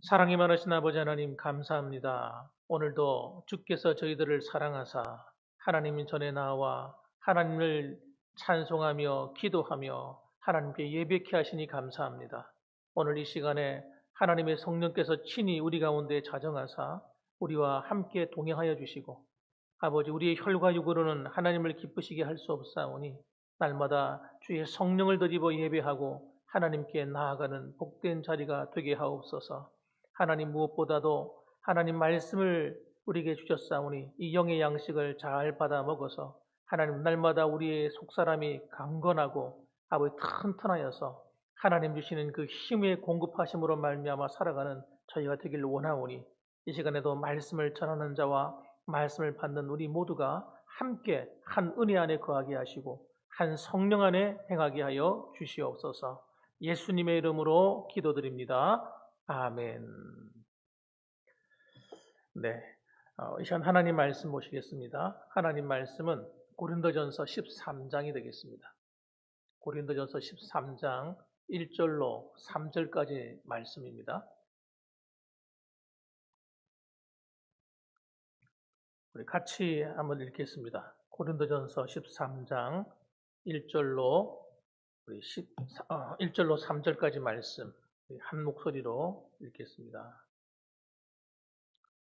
사랑이 많으신 아버지 하나님 감사합니다. 오늘도 주께서 저희들을 사랑하사 하나님 전에 나와 하나님을 찬송하며 기도하며 하나님께 예배케 하시니 감사합니다. 오늘 이 시간에 하나님의 성령께서 친히 우리 가운데 자정하사 우리와 함께 동행하여 주시고 아버지 우리의 혈과 육으로는 하나님을 기쁘시게 할 수 없사오니 날마다 주의 성령을 덧입어 예배하고 하나님께 나아가는 복된 자리가 되게 하옵소서. 하나님 무엇보다도 하나님 말씀을 우리에게 주셨사오니 이 영의 양식을 잘 받아 먹어서 하나님 날마다 우리의 속사람이 강건하고 아버지 튼튼하여서 하나님 주시는 그 힘의 공급하심으로 말미암아 살아가는 저희가 되길 원하오니 이 시간에도 말씀을 전하는 자와 말씀을 받는 우리 모두가 함께 한 은혜 안에 거하게 하시고 한 성령 안에 행하게 하여 주시옵소서. 예수님의 이름으로 기도드립니다. 아멘. 네, 이 시간 하나님 말씀 보시겠습니다. 하나님 말씀은 고린도전서 13장이 되겠습니다. 고린도전서 13장 1절로 3절까지 말씀입니다. 우리 같이 한번 읽겠습니다. 고린도전서 13장 1절로 1절로 3절까지 말씀 한 목소리로 읽겠습니다.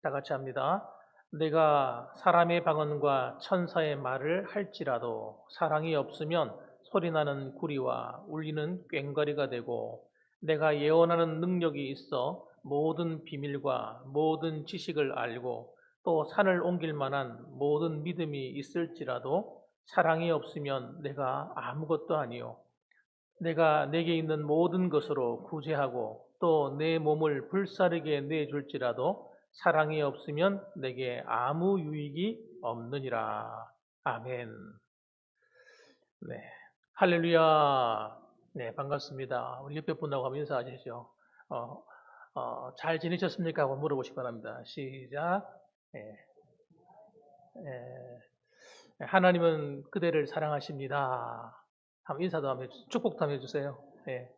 다 같이 합니다. 내가 사람의 방언과 천사의 말을 할지라도 사랑이 없으면 소리나는 구리와 울리는 꽹과리가 되고 내가 예언하는 능력이 있어 모든 비밀과 모든 지식을 알고 또 산을 옮길 만한 모든 믿음이 있을지라도 사랑이 없으면 내가 아무것도 아니요 내가 내게 있는 모든 것으로 구제하고 또 내 몸을 불사르게 내줄지라도 사랑이 없으면 내게 아무 유익이 없느니라. 아멘. 네. 할렐루야. 네, 반갑습니다. 우리 옆에 분하고 한번 인사하시죠. 잘 지내셨습니까? 하고 물어보시기 바랍니다. 시작. 네. 하나님은 그대를 사랑하십니다. 한번 인사도 한번 축복도 한번 해주세요. 네.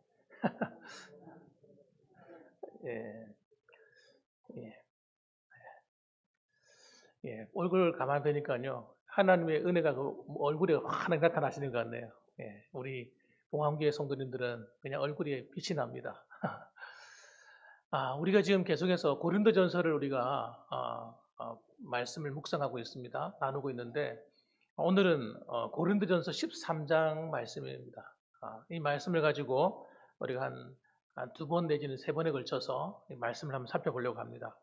예, 예, 예. 얼굴 가만 보니까요. 하나님의 은혜가 그 얼굴에 환하게 나타나시는 것 같네요. 예, 우리 봉황교회 성도님들은 그냥 얼굴에 빛이 납니다. 우리가 지금 계속해서 고린도전서를 우리가 말씀을 묵상하고 있습니다. 나누고 있는데 오늘은 고린도전서 13장 말씀입니다. 이 말씀을 가지고 우리가 한 두 번 내지는 세 번에 걸쳐서 이 말씀을 한번 살펴보려고 합니다.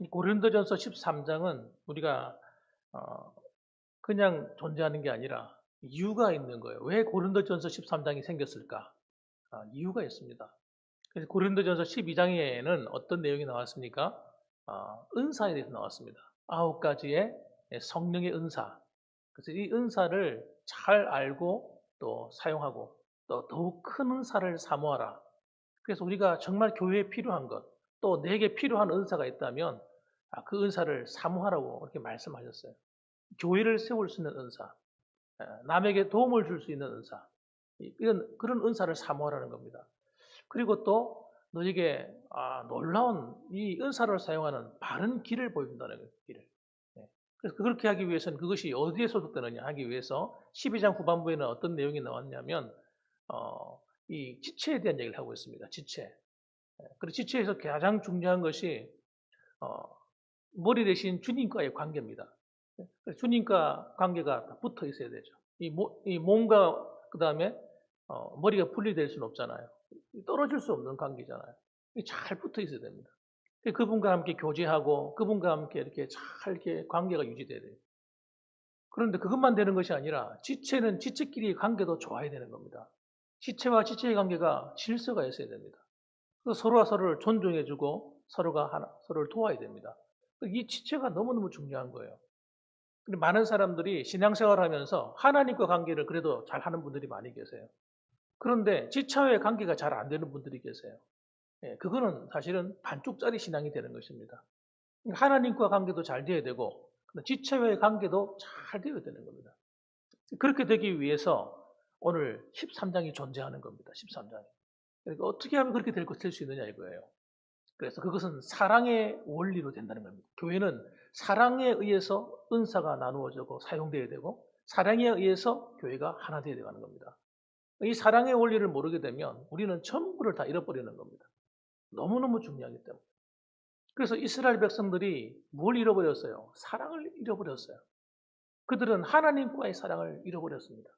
고린도전서 13장은 우리가 그냥 존재하는 게 아니라 이유가 있는 거예요. 왜 고린도전서 13장이 생겼을까? 이유가 있습니다. 그래서 고린도전서 12장에는 어떤 내용이 나왔습니까? 은사에 대해서 나왔습니다. 9가지의 성령의 은사. 그래서 이 은사를 잘 알고 또 사용하고 또 더욱 큰 은사를 사모하라. 그래서 우리가 정말 교회에 필요한 것, 또 내게 필요한 은사가 있다면 그 은사를 사모하라고 이렇게 말씀하셨어요. 교회를 세울 수 있는 은사, 남에게 도움을 줄 수 있는 은사, 그런 은사를 사모하라는 겁니다. 그리고 또 너에게 놀라운 이 은사를 사용하는 바른 길을 보여준다는 거예요. 길을. 그래서 그렇게 하기 위해서는 그것이 어디에 소속되느냐 하기 위해서 12장 후반부에는 어떤 내용이 나왔냐면 이 지체에 대한 얘기를 하고 있습니다. 지체. 그리고 지체에서 가장 중요한 것이 머리 대신 주님과의 관계입니다. 주님과 관계가 붙어 있어야 되죠. 이 몸과 그 다음에 머리가 분리될 수는 없잖아요. 떨어질 수 없는 관계잖아요. 잘 붙어 있어야 됩니다. 그분과 함께 교제하고 그분과 함께 이렇게 잘 이렇게 관계가 유지돼야 돼요. 그런데 그것만 되는 것이 아니라 지체는 지체끼리의 관계도 좋아야 되는 겁니다. 지체와 지체의 관계가 질서가 있어야 됩니다. 서로가 서로를 존중해주고 서로를 도와야 됩니다. 이 지체가 너무너무 중요한 거예요. 근데 많은 사람들이 신앙생활을 하면서 하나님과 관계를 그래도 잘 하는 분들이 많이 계세요. 그런데 지체와의 관계가 잘 안 되는 분들이 계세요. 그거는 사실은 반쪽짜리 신앙이 되는 것입니다. 하나님과 관계도 잘 돼야 되고 지체와의 관계도 잘 되어야 되는 겁니다. 그렇게 되기 위해서 오늘 13장이 존재하는 겁니다. 13장이. 그러니까 어떻게 하면 그렇게 될 수 있느냐 이거예요. 그래서 그것은 사랑의 원리로 된다는 겁니다. 교회는 사랑에 의해서 은사가 나누어지고 사용되어야 되고 사랑에 의해서 교회가 하나 되어야 되는 겁니다. 이 사랑의 원리를 모르게 되면 우리는 전부를 다 잃어버리는 겁니다. 너무너무 중요하기 때문에. 그래서 이스라엘 백성들이 뭘 잃어버렸어요? 사랑을 잃어버렸어요. 그들은 하나님과의 사랑을 잃어버렸습니다.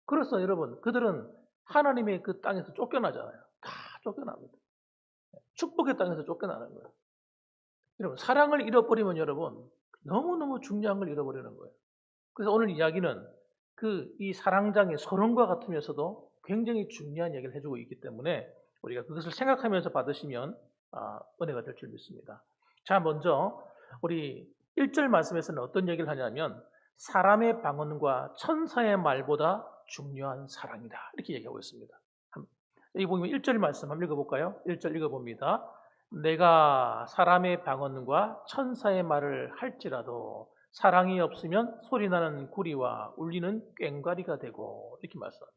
그래서 여러분, 그들은 하나님의 그 땅에서 쫓겨나잖아요. 다 쫓겨납니다. 축복의 땅에서 쫓겨나는 거예요. 여러분, 사랑을 잃어버리면 여러분, 너무너무 중요한 걸 잃어버리는 거예요. 그래서 오늘 이야기는 이 사랑장의 소름과 같으면서도 굉장히 중요한 얘기를 해주고 있기 때문에 우리가 그것을 생각하면서 받으시면 은혜가 될 줄 믿습니다. 자, 먼저 우리 1절 말씀에서는 어떤 얘기를 하냐면 사람의 방언과 천사의 말보다 중요한 사랑이다. 이렇게 얘기하고 있습니다. 여기 보면 1절 말씀 한번 읽어볼까요? 1절 읽어봅니다. 내가 사람의 방언과 천사의 말을 할지라도 사랑이 없으면 소리나는 구리와 울리는 꽹과리가 되고 이렇게 말씀합니다.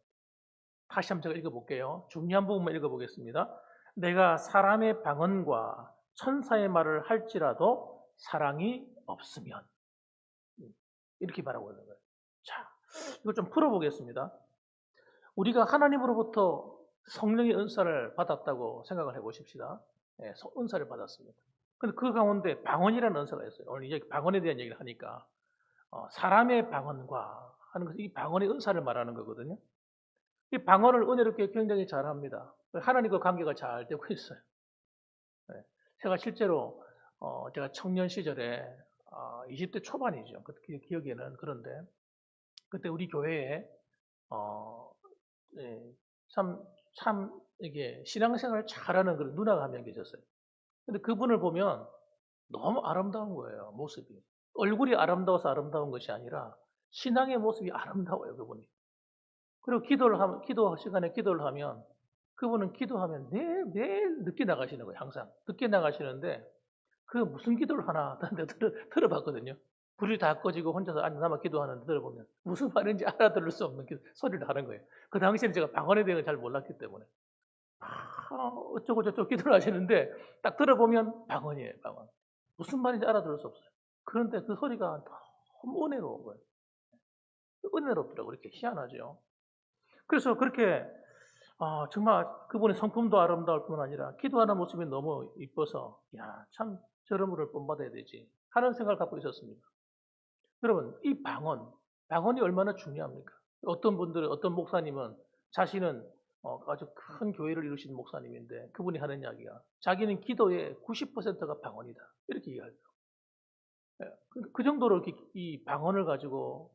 다시 한번 제가 읽어볼게요. 중요한 부분만 읽어보겠습니다. 내가 사람의 방언과 천사의 말을 할지라도 사랑이 없으면 이렇게 말하고 있는 거예요. 자, 이걸 좀 풀어보겠습니다. 우리가 하나님으로부터 성령의 은사를 받았다고 생각을 해보십시다. 네, 은사를 받았습니다. 근데 그 가운데 방언이라는 은사가 있어요. 오늘 이제 방언에 대한 얘기를 하니까 사람의 방언과 하는 것은 이 방언의 은사를 말하는 거거든요. 이 방언을 은혜롭게 굉장히 잘합니다. 하나님과 관계가 잘 되고 있어요. 네, 제가 실제로 제가 청년 시절에 20대 초반이죠. 그 기억에는 그런데 그때 우리 교회에 네, 참 이게 신앙생활을 잘하는 그런 누나가 한 명 계셨어요. 근데 그분을 보면 너무 아름다운 거예요, 모습이. 얼굴이 아름다워서 아름다운 것이 아니라 신앙의 모습이 아름다워요, 그분이. 그리고 기도 시간에 기도를 하면 그분은 기도하면 매일 늦게 나가시는 거예요, 항상. 늦게 나가시는데 그 무슨 기도를 하나 들어봤거든요. 불이 다 꺼지고 혼자서 남아 기도하는데 들어보면 무슨 말인지 알아들을 수 없는 소리를 하는 거예요. 그 당시에는 제가 방언에 대해 잘 몰랐기 때문에 어쩌고 저쩌고 기도를 하시는데 딱 들어보면 방언이에요, 방언. 무슨 말인지 알아들을 수 없어요. 그런데 그 소리가 너무 은혜로운 거예요. 은혜롭더라고요. 이렇게 희한하죠. 그래서 그렇게 정말 그분의 성품도 아름다울 뿐 아니라 기도하는 모습이 너무 이뻐서 참 저런 분을 본받아야 되지 하는 생각을 갖고 있었습니다. 여러분, 이 방언이 얼마나 중요합니까? 어떤 목사님은 자신은 아주 큰 교회를 이루신 목사님인데 그분이 하는 이야기가 자기는 기도의 90%가 방언이다. 이렇게 얘기하죠. 그 정도로 이 방언을 가지고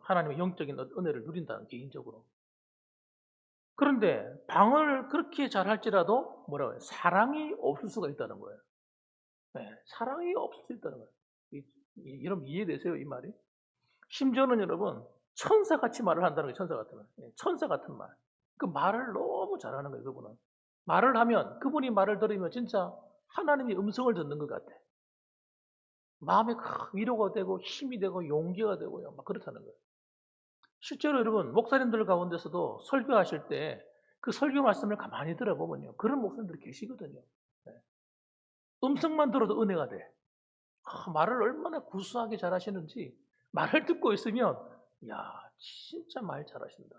하나님의 영적인 은혜를 누린다는 개인적으로. 그런데 방언을 그렇게 잘할지라도 뭐라고 해요? 사랑이 없을 수가 있다는 거예요. 네, 사랑이 없을 수 있다는 거예요. 여러분 이해되세요, 이 말이? 심지어는 여러분 천사같이 말을 한다는 거예요. 천사 같은 말. 천사 같은 말. 그 말을 너무 잘하는 거예요, 그분은. 말을 하면 그분이 말을 들으면 진짜 하나님의 음성을 듣는 것 같아. 마음에 위로가 되고 힘이 되고 용기가 되고요. 막 그렇다는 거예요. 실제로 여러분 목사님들 가운데서도 설교하실 때 그 설교 말씀을 가만히 들어보면요. 그런 목사님들이 계시거든요. 네. 음성만 들어도 은혜가 돼. 말을 얼마나 구수하게 잘하시는지 말을 듣고 있으면 진짜 말 잘하신다.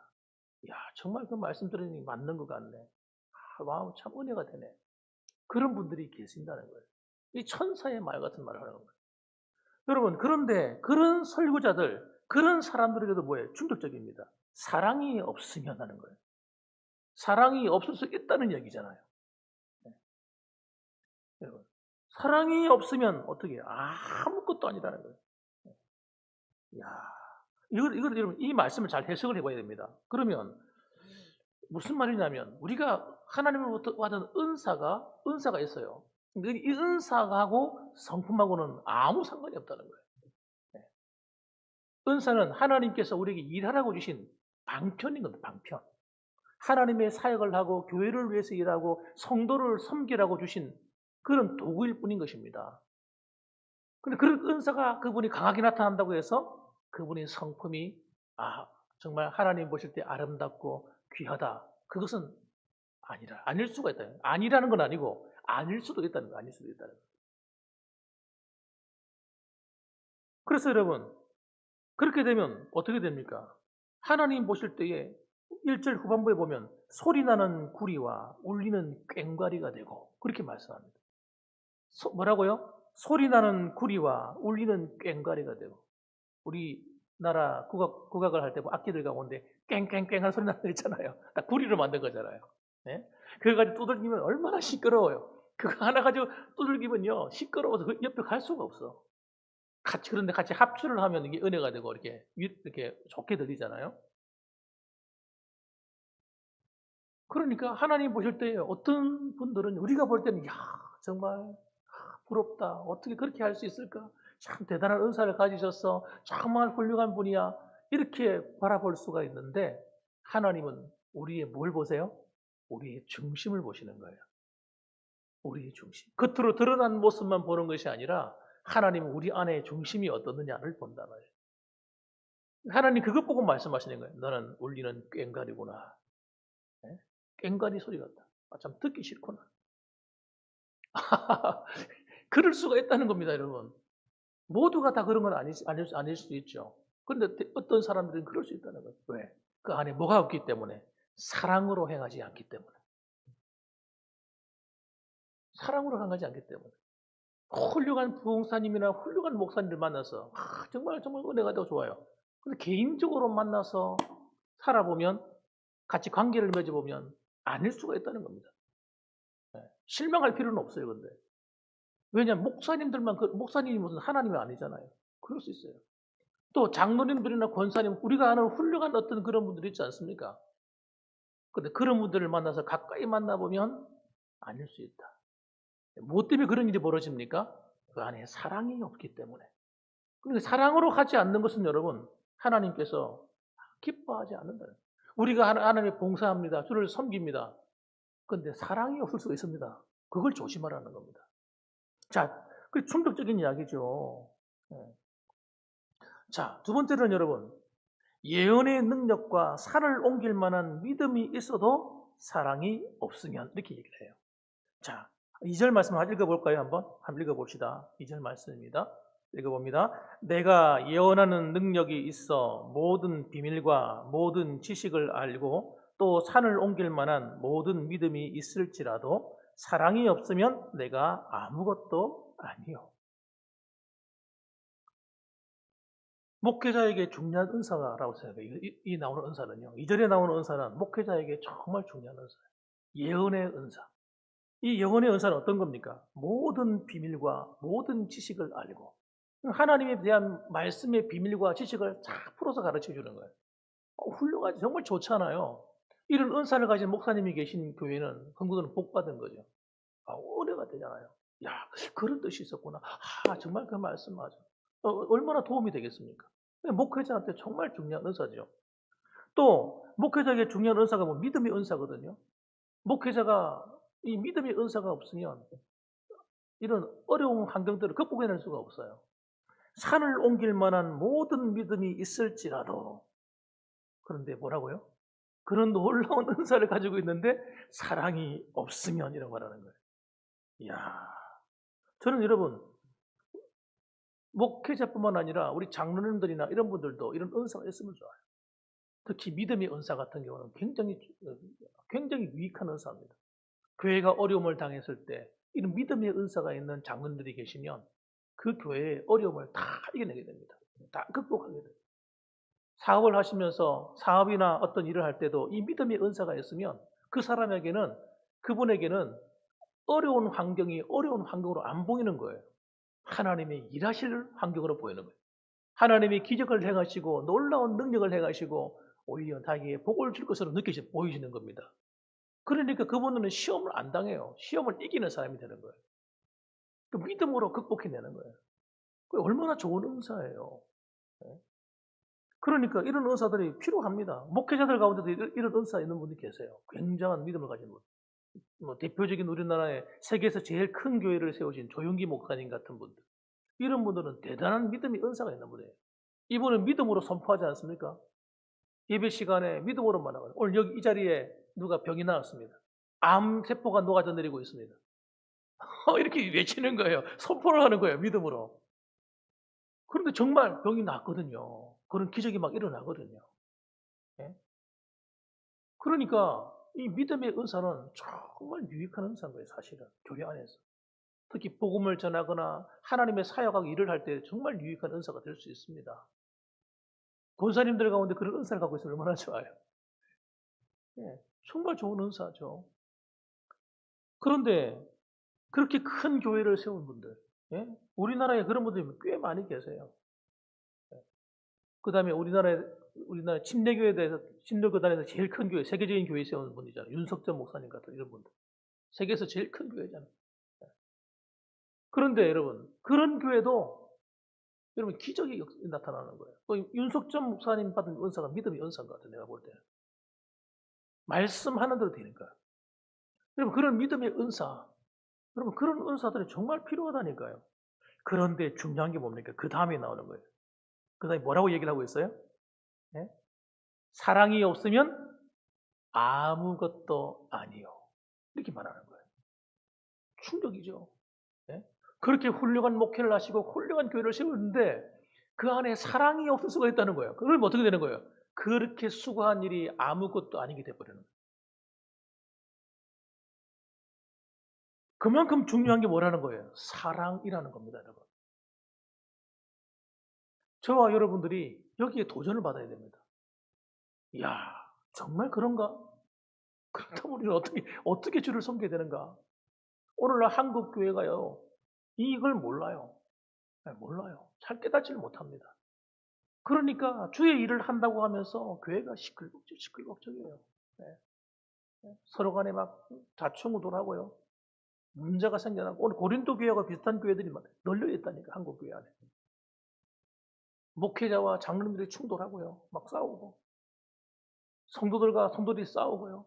정말 그 말씀 들으니 맞는 것 같네. 마음 참 은혜가 되네. 그런 분들이 계신다는 거예요. 이 천사의 말 같은 말을 하는 거예요. 여러분, 그런데 그런 설교자들, 그런 사람들에게도 뭐예요? 충격적입니다. 사랑이 없으면 하는 거예요. 사랑이 없을 수 있다는 얘기잖아요. 네. 여러분, 사랑이 없으면 어떻게 해요? 아무것도 아니라는 거예요. 이거 여러분, 이 말씀을 잘 해석을 해봐야 됩니다. 그러면 무슨 말이냐면 우리가 하나님으로부터 받은 은사가 있어요. 이 은사하고 성품하고는 아무 상관이 없다는 거예요. 네. 은사는 하나님께서 우리에게 일하라고 주신 방편인 겁니다. 방편. 하나님의 사역을 하고 교회를 위해서 일하고 성도를 섬기라고 주신 그런 도구일 뿐인 것입니다. 그런데 그런 은사가 그분이 강하게 나타난다고 해서 그분의 성품이 정말 하나님 보실 때 아름답고 귀하다. 그것은 아니라. 아닐 수가 있다. 아니라는 건 아니고 아닐 수도 있다는 거. 아닐 수도 있다는 거. 그래서 여러분 그렇게 되면 어떻게 됩니까? 하나님 보실 때에 1절 후반부에 보면 소리나는 구리와 울리는 꽹과리가 되고 그렇게 말씀합니다. 뭐라고요? 소리나는 구리와 울리는 꽹과리가 되고 우리나라 국악을 할 때 악기들 가운데 깽깽깽 소리 나는 거 있잖아요. 다 구리로 만든 거잖아요. 네? 그거 가지고 두들기면 얼마나 시끄러워요. 그거 하나 가지고 두들기면요 시끄러워서 그 옆에 갈 수가 없어. 그런데 같이 합주를 하면 이게 은혜가 되고 이렇게 좋게 들리잖아요. 그러니까 하나님 보실 때 어떤 분들은 우리가 볼 때는 야 정말 부럽다. 어떻게 그렇게 할 수 있을까? 참 대단한 은사를 가지셨어. 정말 훌륭한 분이야. 이렇게 바라볼 수가 있는데 하나님은 우리의 뭘 보세요? 우리의 중심을 보시는 거예요. 우리의 중심. 겉으로 드러난 모습만 보는 것이 아니라 하나님은 우리 안에 중심이 어떻느냐를 본다 말이에요. 하나님 그것 보고 말씀하시는 거예요. 너는 울리는 꽹과리구나. 네? 꽹과리 소리 같다. 참 듣기 싫구나. 그럴 수가 있다는 겁니다, 여러분. 모두가 다 그런 건 아닐 수도 있죠. 그런데 어떤 사람들은 그럴 수 있다는 거예요. 왜? 그 안에 뭐가 없기 때문에? 사랑으로 행하지 않기 때문에. 사랑으로 행하지 않기 때문에. 훌륭한 부흥사님이나 훌륭한 목사님들 만나서 정말 은혜가 더 좋아요. 근데 개인적으로 만나서 살아보면 같이 관계를 맺어보면 아닐 수가 있다는 겁니다. 실망할 필요는 없어요, 근데. 왜냐하면 목사님이 무슨 하나님이 아니잖아요. 그럴 수 있어요. 또 장로님들이나 권사님, 우리가 아는 훌륭한 어떤 그런 분들이 있지 않습니까? 근데 그런 분들을 만나서 가까이 만나보면 아닐 수 있다. 무엇 때문에 그런 일이 벌어집니까? 그 안에 사랑이 없기 때문에. 그러니까 사랑으로 하지 않는 것은 여러분, 하나님께서 기뻐하지 않는다. 우리가 하나님의 봉사합니다. 주를 섬깁니다. 그런데 사랑이 없을 수가 있습니다. 그걸 조심하라는 겁니다. 자, 그 충격적인 이야기죠. 자, 두 번째는 여러분, 예언의 능력과 산을 옮길 만한 믿음이 있어도 사랑이 없으면 이렇게 얘기를 해요. 자, 2절 말씀 읽어볼까요? 한번 읽어봅시다. 2절 말씀입니다. 읽어봅니다. 내가 예언하는 능력이 있어 모든 비밀과 모든 지식을 알고 또 산을 옮길 만한 모든 믿음이 있을지라도 사랑이 없으면 내가 아무것도 아니요. 목회자에게 중요한 은사라고 생각해요. 이 나오는 은사는요. 2절에 나오는 은사는 목회자에게 정말 중요한 은사예요. 예언의 은사. 이 예언의 은사는 어떤 겁니까? 모든 비밀과 모든 지식을 알고 하나님에 대한 말씀의 비밀과 지식을 쫙 풀어서 가르쳐 주는 거예요. 훌륭하지. 정말 좋잖아요. 이런 은사를 가진 목사님이 계신 교회는 성도들은 복 받은 거죠. 은혜가 되잖아요. 야, 그런 뜻이 있었구나. 정말 그 말씀 맞아. 얼마나 도움이 되겠습니까? 목회자한테 정말 중요한 은사죠. 또 목회자에게 중요한 은사가 믿음의 은사거든요. 목회자가 이 믿음의 은사가 없으면 이런 어려운 환경들을 극복해낼 수가 없어요. 산을 옮길 만한 모든 믿음이 있을지라도 그런데 뭐라고요? 그런 놀라운 은사를 가지고 있는데 사랑이 없으면 이런 말하는 거예요. 이야, 저는 여러분 목회자뿐만 아니라 우리 장로님들이나 이런 분들도 이런 은사가 있으면 좋아요. 특히 믿음의 은사 같은 경우는 굉장히 유익한 은사입니다. 교회가 어려움을 당했을 때 이런 믿음의 은사가 있는 장로님들이 계시면 그 교회의 어려움을 다 이겨내게 됩니다. 다 극복하게 됩니다. 사업을 하시면서 사업이나 어떤 일을 할 때도 이 믿음의 은사가 있으면 그분에게는 어려운 환경으로 안 보이는 거예요. 하나님의 일하실 환경으로 보이는 거예요. 하나님이 기적을 행하시고 놀라운 능력을 행하시고 오히려 자기의 복을 줄 것으로 보이시는 겁니다. 그러니까 그분은 시험을 안 당해요. 시험을 이기는 사람이 되는 거예요. 그 믿음으로 극복해내는 거예요. 그게 얼마나 좋은 은사예요. 그러니까 이런 은사들이 필요합니다. 목회자들 가운데도 이런 은사 있는 분이 계세요. 굉장한 믿음을 가진 분. 대표적인 우리나라의 세계에서 제일 큰 교회를 세우신 조용기 목사님 같은 분들. 이런 분들은 대단한 믿음의 은사가 있는 분이에요. 이분은 믿음으로 선포하지 않습니까? 예배 시간에 믿음으로 말하거든요. 오늘 여기 이 자리에 누가 병이 나왔습니다. 암세포가 녹아져 내리고 있습니다. 이렇게 외치는 거예요. 선포를 하는 거예요, 믿음으로. 그런데 정말 병이 낫거든요. 그런 기적이 막 일어나거든요. 예? 그러니까 이 믿음의 은사는 정말 유익한 은사인 거예요, 사실은. 교회 안에서. 특히 복음을 전하거나 하나님의 사역하고 일을 할 때 정말 유익한 은사가 될 수 있습니다. 권사님들 가운데 그런 은사를 갖고 있으면 얼마나 좋아요. 예, 정말 좋은 은사죠. 그런데 그렇게 큰 교회를 세운 분들, 예? 우리나라에 그런 분들이 꽤 많이 계세요. 그 다음에 우리나라 침례교회에 대해서, 침례교단에서 제일 큰 교회, 세계적인 교회 세운 분이잖아요. 윤석전 목사님 같은 이런 분들. 세계에서 제일 큰 교회잖아요. 그런데 여러분, 그런 교회도 여러분 기적이 나타나는 거예요. 윤석전 목사님 받은 은사가 믿음의 은사인 것 같아요. 내가 볼 때. 말씀하는 대로 되는 거예요. 여러분 그런 믿음의 은사, 여러분 그런 은사들이 정말 필요하다니까요. 그런데 중요한 게 뭡니까? 그 다음에 나오는 거예요. 그 다음에 뭐라고 얘기를 하고 있어요? 네? 사랑이 없으면 아무것도 아니요. 이렇게 말하는 거예요. 충격이죠. 네? 그렇게 훌륭한 목회를 하시고 훌륭한 교회를 세우는데 그 안에 사랑이 없을 수가 있다는 거예요. 그러면 어떻게 되는 거예요? 그렇게 수고한 일이 아무것도 아니게 돼버리는 거예요. 그만큼 중요한 게 뭐라는 거예요? 사랑이라는 겁니다, 여러분. 저와 여러분들이 여기에 도전을 받아야 됩니다. 이야, 정말 그런가? 그렇다면 우리는 어떻게 주를 섬겨야 되는가? 오늘날 한국 교회가요, 이걸 몰라요. 몰라요. 잘 깨닫지를 못합니다. 그러니까 주의 일을 한다고 하면서 교회가 시끌벅적이에요. 네. 서로 간에 막 자충우돌 하고요. 문제가 생겨나고, 오늘 고린도 교회와 비슷한 교회들이 막 널려 있다니까, 한국 교회 안에. 목회자와 장로님들이 충돌하고요. 막 싸우고. 성도들과 성도들이 싸우고요.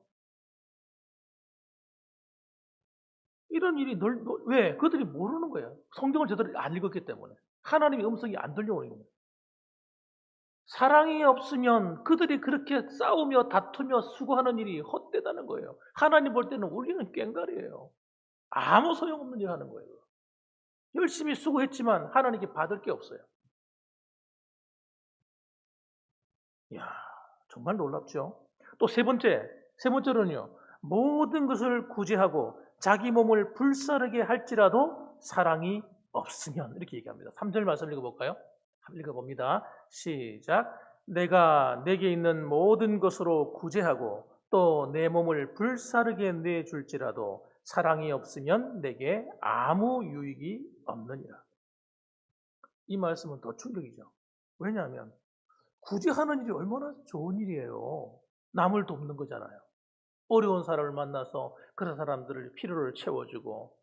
이런 일이 왜? 그들이 모르는 거예요. 성경을 제대로 안 읽었기 때문에. 하나님의 음성이 안 들려오는 겁니다. 사랑이 없으면 그들이 그렇게 싸우며 다투며 수고하는 일이 헛되다는 거예요. 하나님 볼 때는 우리는 꽹가리예요. 아무 소용없는 일 하는 거예요. 열심히 수고했지만 하나님께 받을 게 없어요. 이야, 정말 놀랍죠? 또 세 번째로는요. 모든 것을 구제하고 자기 몸을 불사르게 할지라도 사랑이 없으면, 이렇게 얘기합니다. 3절 말씀 읽어볼까요? 읽어봅니다. 시작. 내가 내게 있는 모든 것으로 구제하고 또 내 몸을 불사르게 내줄지라도 사랑이 없으면 내게 아무 유익이 없느니라. 이 말씀은 더 충격이죠. 왜냐하면 구제하는 일이 얼마나 좋은 일이에요. 남을 돕는 거잖아요. 어려운 사람을 만나서 그런 사람들을 필요를 채워주고,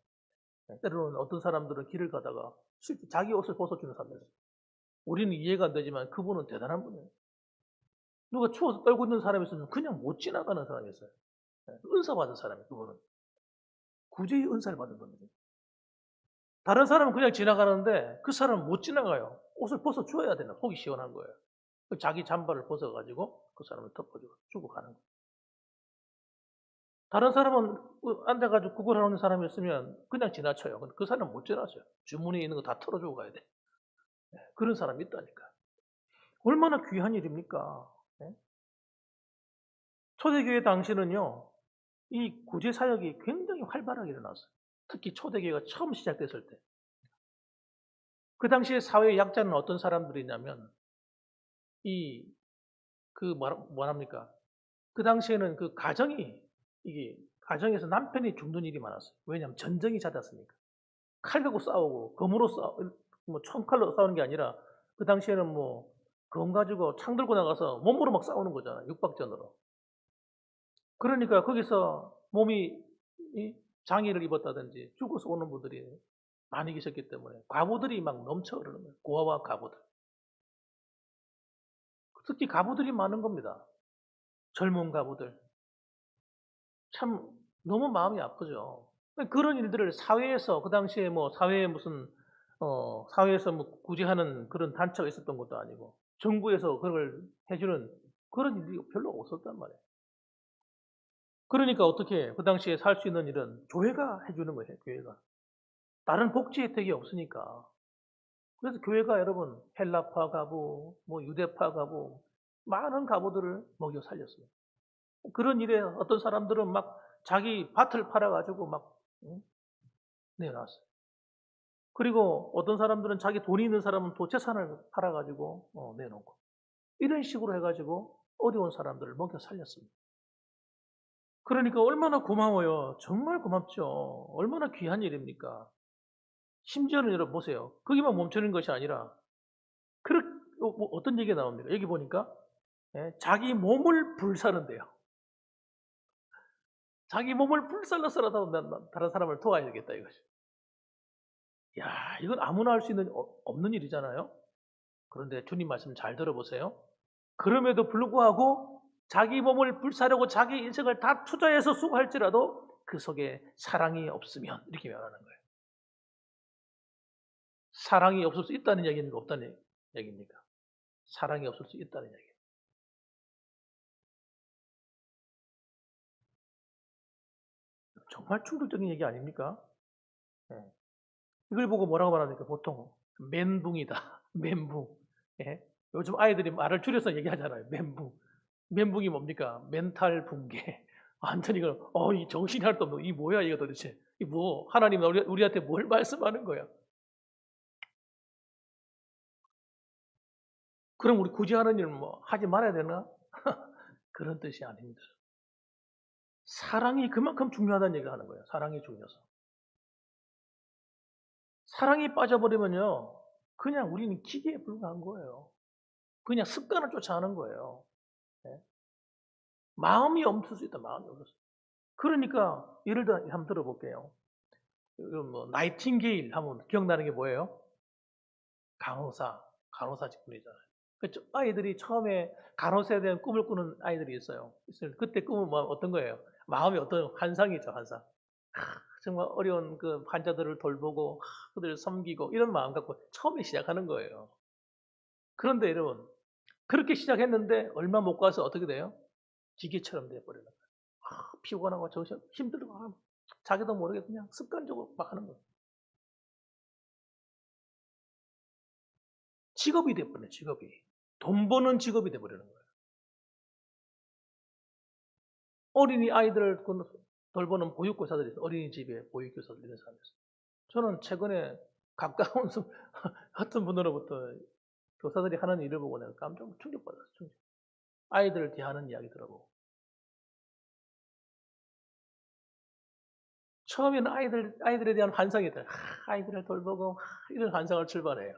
때로는 어떤 사람들은 길을 가다가 실제 자기 옷을 벗어주는 사람들 있어요. 우리는 이해가 안 되지만 그분은 대단한 분이에요. 누가 추워서 떨고 있는 사람이 있으면 그냥 못 지나가는 사람이 있어요. 은사 받은 사람이에요, 그분은. 구제의 은사를 받은 겁니다. 다른 사람은 그냥 지나가는데 그 사람은 못 지나가요. 옷을 벗어줘야 되나, 속이 시원한 거예요. 자기 잠바를 벗어가지고 그 사람을 덮어주고 가는 거예요. 다른 사람은 앉아가지고 구걸하는 사람이 있으면 그냥 지나쳐요. 근데 그 사람은 못 지나쳐요. 주머니에 있는 거 다 털어주고 가야 돼. 그런 사람이 있다니까. 얼마나 귀한 일입니까? 초대교회 당시는요, 이 구제 사역이 굉장히 활발하게 일어났어요. 특히 초대교회가 처음 시작됐을 때. 그 당시에 사회의 약자는 어떤 사람들이냐면, 뭐랍니까? 그 당시에는 그 가정에서 남편이 죽는 일이 많았어요. 왜냐하면 전쟁이 잦았으니까. 칼 갖고 싸우고, 총칼로 싸우는 게 아니라, 그 당시에는 검 가지고 창 들고 나가서 몸으로 막 싸우는 거잖아요. 육박전으로. 그러니까 거기서 몸이 장애를 입었다든지 죽어서 오는 분들이 많이 계셨기 때문에 과부들이 막 넘쳐 흐르는 거예요. 고아와 과부들. 특히 과부들이 많은 겁니다. 젊은 과부들. 참 너무 마음이 아프죠. 그런 일들을 사회에서, 그 당시에 사회에서 구제하는 그런 단체가 있었던 것도 아니고 정부에서 그걸 해주는 그런 일이 별로 없었단 말이에요. 그러니까 어떻게 그 당시에 살 수 있는 일은 교회가 해주는 거예요. 교회가. 다른 복지 혜택이 없으니까. 그래서 교회가 여러분 헬라파 가부, 뭐 유대파 가부 많은 가부들을 먹여 살렸어요. 그런 일에 어떤 사람들은 막 자기 밭을 팔아가지고 막 내놨어요. 그리고 어떤 사람들은 자기 돈이 있는 사람은 또 재산을 팔아가지고 내놓고 이런 식으로 해가지고 어려운 사람들을 먹여 살렸습니다. 그러니까 얼마나 고마워요. 정말 고맙죠. 얼마나 귀한 일입니까? 심지어는 여러분 보세요. 거기만 멈추는 것이 아니라 어떤 얘기가 나옵니까? 여기 보니까 자기 몸을 불사른대요. 자기 몸을 불살라서라도 다른 사람을 도와야 되겠다 이것이. 야, 이건 아무나 할 수 있는 없는 일이잖아요. 그런데 주님 말씀 잘 들어보세요. 그럼에도 불구하고 자기 몸을 불사르고 자기 인생을 다 투자해서 수고할지라도 그 속에 사랑이 없으면 이렇게 말하는 거예요. 사랑이 없을 수 있다는 얘기입니까? 없다는 얘기입니까? 사랑이 없을 수 있다는 얘기예요. 정말 충격적인 얘기 아닙니까? 예. 이걸 보고 뭐라고 말합니까? 보통 멘붕이다. 멘붕. 예? 요즘 아이들이 말을 줄여서 얘기하잖아요. 멘붕. 멘붕이 뭡니까? 멘탈 붕괴. 완전히 이걸 이 정신이 하나도 없는 이 뭐야 이거 도대체? 이 뭐 하나님 우리한테 뭘 말씀하는 거야? 그럼 우리 굳이 하는 일은 뭐 하지 말아야 되나? 그런 뜻이 아닙니다. 사랑이 그만큼 중요하다는 얘기를 하는 거예요. 사랑이 중요해서. 사랑이 빠져버리면요. 그냥 우리는 기계에 불과한 거예요. 그냥 습관을 쫓아가는 거예요. 네? 마음이 없을 수 있다. 마음이 없을 수 있다. 그러니까 예를 들어 한번 들어볼게요. 뭐 나이팅게일 하면 기억나는 게 뭐예요? 간호사 직분이잖아요. 아이들이 처음에 간호사에 대한 꿈을 꾸는 아이들이 있어요. 그때 꿈은 뭐 어떤 거예요? 마음이 어떤 환상이죠, 환상. 정말 어려운 그 환자들을 돌보고 그들을 섬기고 이런 마음 갖고 처음에 시작하는 거예요. 그런데 여러분 그렇게 시작했는데 얼마 못 가서 어떻게 돼요? 기계처럼 돼버리는 거예요. 피곤하고 정신 힘들고 자기도 모르게 그냥 습관적으로 막 하는 거예요. 직업이 돼버려요. 직업이. 돈 버는 직업이 돼버리는 거예요. 어린이 아이들을 돌보는 보육교사들이 있어요. 어린이집에 보육교사들 이런 사람이 있어요. 저는 최근에 가까운 어떤 분으로부터 교사들이 하는 일을 보고 내가 깜짝 충격받았어요. 충격. 아이들을 대하는 이야기 들어보고. 처음에는 아이들에 대한 환상이 있다. 아이들을 돌보고 이런 환상을 출발해요.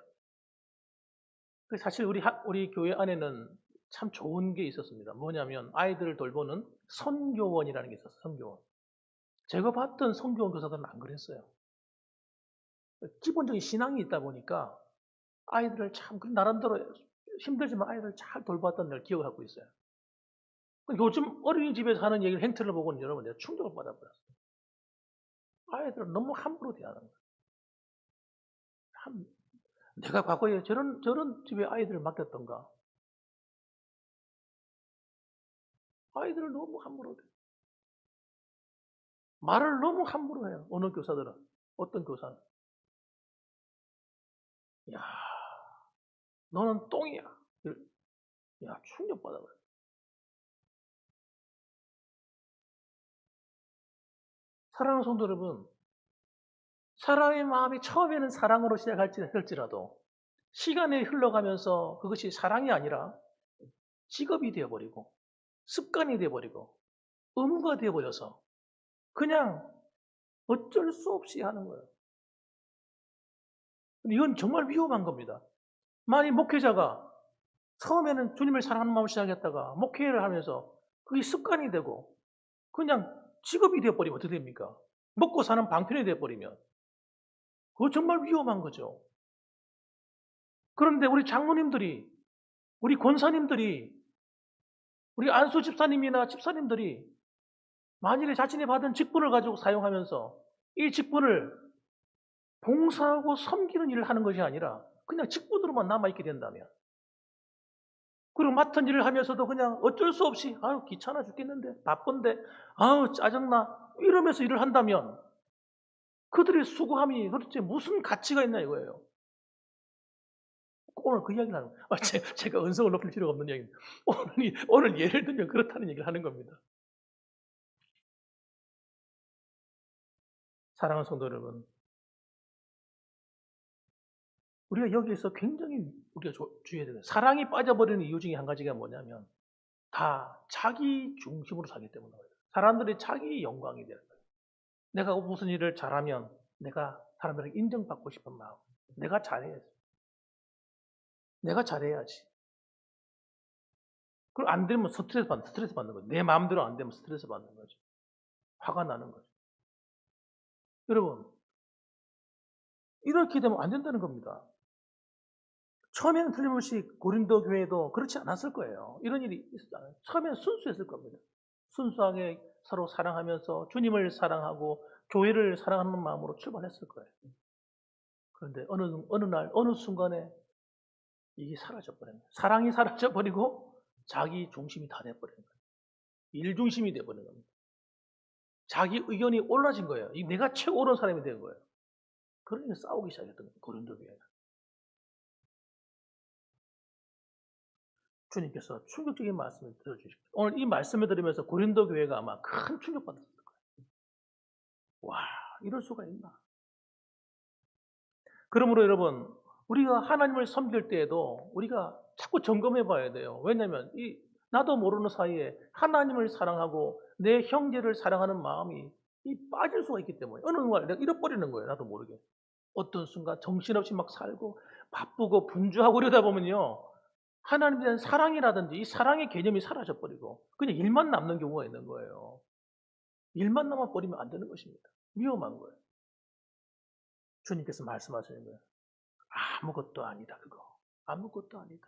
사실 우리 교회 안에는 참 좋은 게 있었습니다. 뭐냐면 아이들을 돌보는 선교원이라는 게 있었어요. 선교원. 제가 봤던 선교원 교사들은 안 그랬어요. 기본적인 신앙이 있다 보니까 아이들을 참 나름대로 힘들지만 아이들을 잘 돌봤던 걸 기억을 하고 있어요. 요즘 어린이집에서 하는 얘기를 행태를 보고는 여러분 내가 충격을 받아버렸어요. 아이들을 너무 함부로 대하는 거예요. 내가 과거에 저런 집에 아이들을 맡겼던가. 아이들을 너무 함부로 대. 말을 너무 함부로 해요. 어느 교사들은. 어떤 교사는. 야, 너는 똥이야. 야, 충격받아버려. 사랑하는 성도 여러분, 사람의 마음이 처음에는 사랑으로 시작할지라도 시간이 흘러가면서 그것이 사랑이 아니라 직업이 되어버리고 습관이 되어버리고 의무가 되어버려서 그냥 어쩔 수 없이 하는 거예요. 이건 정말 위험한 겁니다. 만약 목회자가 처음에는 주님을 사랑하는 마음으로 시작했다가 목회를 하면서 그게 습관이 되고 그냥 직업이 되어버리면 어떻게 됩니까? 먹고 사는 방편이 되어버리면 그거 정말 위험한 거죠. 그런데 우리 장로님들이, 우리 권사님들이, 우리 안수 집사님이나 집사님들이 만일에 자신이 받은 직분을 가지고 사용하면서 이 직분을 봉사하고 섬기는 일을 하는 것이 아니라 그냥 직분으로만 남아있게 된다면 그리고 맡은 일을 하면서도 그냥 어쩔 수 없이 아유 귀찮아 죽겠는데 바쁜데 아우 짜증나 이러면서 일을 한다면 그들의 수고함이 도대체 무슨 가치가 있나 이거예요. 오늘 그 이야기를 하는 거예요. 제가 언성을 높일 필요가 없는 이야기입니다. 오늘 예를 들면 그렇다는 얘기를 하는 겁니다. 사랑하는 성도 여러분, 우리가 여기에서 굉장히 우리가 주의해야 되는 사랑이 빠져버리는 이유 중에 한 가지가 뭐냐면 다 자기 중심으로 살기 때문에 그래요. 사람들이 자기 영광이 되는 거예요. 내가 무슨 일을 잘하면 내가 사람들에게 인정받고 싶은 마음. 내가 잘해야지. 내가 잘해야지. 그리고 안 되면 스트레스 받는 거죠. 내 마음대로 안 되면 스트레스 받는 거죠. 화가 나는 거죠. 여러분, 이렇게 되면 안 된다는 겁니다. 처음에는 틀림없이 고린도 교회도 그렇지 않았을 거예요. 이런 일이 있었잖아요. 처음에는 순수했을 겁니다. 순수하게 서로 사랑하면서 주님을 사랑하고 교회를 사랑하는 마음으로 출발했을 거예요. 그런데 어느 날, 어느 순간에 이게 사라져버린 거예요. 사랑이 사라져버리고 자기 중심이 다 돼버린 거예요. 일 중심이 돼버린 겁니다. 자기 의견이 올라진 거예요. 내가 최고 옳은 사람이 된 거예요. 그러니까 싸우기 시작했던 거예요. 고린도 교회가. 주님께서 충격적인 말씀을 들어주십시오. 오늘 이 말씀을 들으면서 고린도 교회가 아마 큰 충격받았을 거예요. 와, 이럴 수가 있나? 그러므로 여러분, 우리가 하나님을 섬길 때에도 우리가 자꾸 점검해 봐야 돼요. 왜냐하면 나도 모르는 사이에 하나님을 사랑하고 내 형제를 사랑하는 마음이 빠질 수가 있기 때문에 어느 순간 내가 잃어버리는 거예요. 나도 모르게. 어떤 순간 정신없이 막 살고 바쁘고 분주하고 이러다 보면요. 하나님에 대한 사랑이라든지 이 사랑의 개념이 사라져버리고 그냥 일만 남는 경우가 있는 거예요. 일만 남아버리면 안 되는 것입니다. 위험한 거예요. 주님께서 말씀하시는 거예요. 아무것도 아니다 그거. 아무것도 아니다.